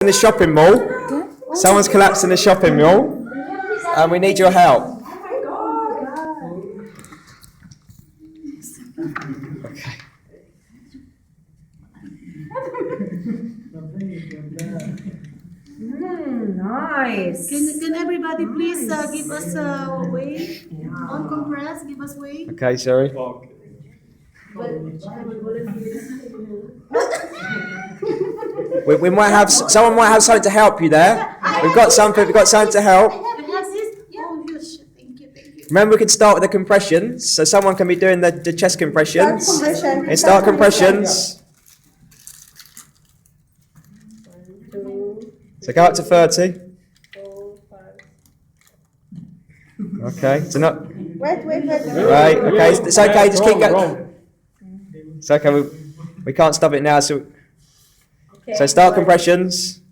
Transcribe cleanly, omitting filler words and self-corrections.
in a shopping mall. Someone's collapsed in a shopping mall, and we need your help. Okay. Nice. Can everybody please give us a way? On compress, give us way. Okay, sorry. We might have someone might have something to help you there. We've got something to help. You have this? Oh, yes. Thank you. Remember, we can start with the compressions, so someone can be doing the chest compressions. Compression. Start compressions. So go up to 30. Okay, so not Wait. right. Okay, it's okay. Just keep going. It's okay. We can't stop it now. So start compressions.